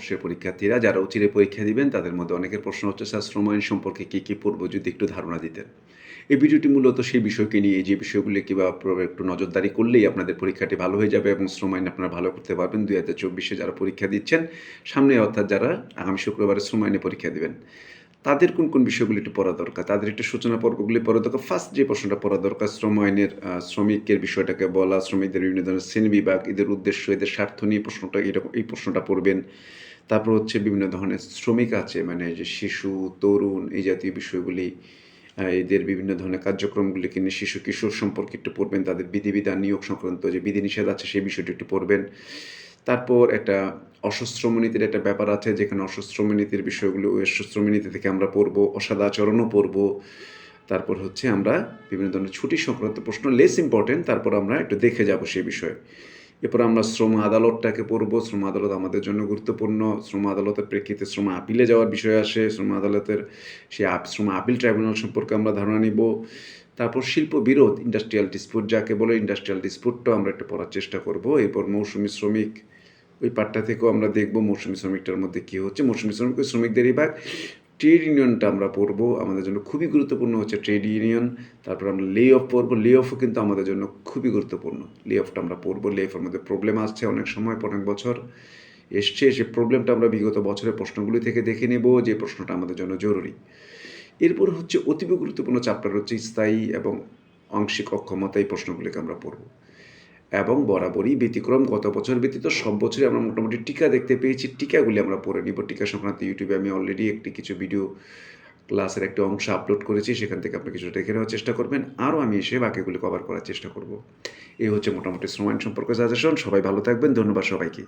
বর্ষের পরীক্ষার্থীরা যারা অচিরে পরীক্ষা দিবেন তাদের মধ্যে অনেকের প্রশ্ন হচ্ছে স্যার শ্রম আইন সম্পর্কে কী পড়বো যদি একটু ধারণা দিতেন। এই ভিডিওটি মূলত সেই বিষয়কে নিয়ে যে বিষয়গুলি কিভাবে একটু নজরদারি করলেই আপনাদের পরীক্ষাটি ভালো হয়ে যাবে এবং শ্রম আইন আপনারা ভালো করতে পারবেন 2024-এ যারা পরীক্ষা দিচ্ছেন, সামনে অর্থাৎ যারা আগামী শুক্রবারে শ্রম আইনে পরীক্ষা দিবেন। তাদের কোন বিষয়গুলি একটু পড়া দরকার? তাদের একটু সূচনা পর্বগুলি পড়া দরকার। ফার্স্ট যে প্রশ্নটা পড়া দরকার শ্রম আইনের শ্রমিকের বিষয়টাকে বলা, শ্রমিকদের বিভিন্ন ধরনের শ্রেণীবিভাগ, এদের উদ্দেশ্য, এদের স্বার্থ নিয়ে প্রশ্নটা এই প্রশ্নটা পড়বেন। তারপর হচ্ছে বিভিন্ন ধরনের শ্রমিক আছে মানে যে শিশু, তরুণ এই জাতীয় বিষয়গুলি, এদের বিভিন্ন ধরনের কার্যক্রমগুলিকে নিয়ে শিশু কিশোর সম্পর্কে একটু পড়বেন। তাদের বিধিবিধান, নিয়োগ সংক্রান্ত যে বিধিনিষেধ আছে সেই বিষয়টি একটু পড়বেন। তারপর একটা অসশ্রমনীতির একটা ব্যাপার আছে যেখানে অসশ্রমনীতির বিষয়গুলো অসশ্রমনীতি থেকে আমরা পড়বো, অসদাচরণও পড়বো। তারপর হচ্ছে আমরা বিভিন্ন ধরনের ছুটি সংক্রান্ত প্রশ্ন লেস ইম্পর্টেন্ট, তারপর আমরা একটু দেখে যাবো সেই বিষয়ে। এরপর আমরা শ্রম আদালতটাকে পড়বো। শ্রম আদালত আমাদের জন্য গুরুত্বপূর্ণ। শ্রম আদালতের প্রেক্ষিতে শ্রম আপিলে যাওয়ার বিষয় আসে। শ্রম আদালতের সেই শ্রম আপিল ট্রাইব্যুনাল সম্পর্কে আমরা ধারণা নিব। তারপর শিল্প বিরোধ, ইন্ডাস্ট্রিয়াল ডিসপিউট যাকে বলে, ইন্ডাস্ট্রিয়াল ডিসপিউটটাও আমরা একটু পড়ার চেষ্টা করব। এরপর মৌসুমি শ্রমিক, ওই পার্টটা থেকেও আমরা দেখব মৌসুমি শ্রমিকটার মধ্যে কী হচ্ছে। মৌসুমি শ্রমিক ওই শ্রমিকদেরই ভাগ। ট্রেড ইউনিয়নটা আমরা পড়বো, আমাদের জন্য খুবই গুরুত্বপূর্ণ হচ্ছে ট্রেড ইউনিয়ন। তারপর আমরা লে অফ পড়বো, লে অফও কিন্তু আমাদের জন্য খুবই গুরুত্বপূর্ণ। লে অফটা আমরা পড়বো। লে অফের মধ্যে প্রবলেম আসছে অনেক সময়, অনেক বছর এসছে, সে প্রবলেমটা আমরা বিগত বছরের প্রশ্নগুলি থেকে দেখে নেব যে প্রশ্নটা আমাদের জন্য জরুরি। এরপর হচ্ছে অতীব গুরুত্বপূর্ণ চ্যাপ্টার হচ্ছে স্থায়ী এবং আংশিক অক্ষমতা, এই প্রশ্নগুলিকে আমরা পড়ব। এবং বরাবরই ব্যতিক্রম গত বছর ব্যতীত সব বছরই আমরা মোটামুটি টিকা দেখতে পেয়েছি, টিকাগুলি আমরা পড়ে নিব। টিকা সংক্রান্ত ইউটিউবে আমি অলরেডি কিছু ভিডিও ক্লাসের একটা অংশ আপলোড করেছি, সেখান থেকে আপনি কিছুটা দেখে নেওয়ার চেষ্টা করবেন। আরও আমি এসে বাকিগুলি কভার করার চেষ্টা করব। এই হচ্ছে মোটামুটি শ্রম আইন সম্পর্কে সাজেশন। সবাই ভালো থাকবেন, ধন্যবাদ সবাইকে।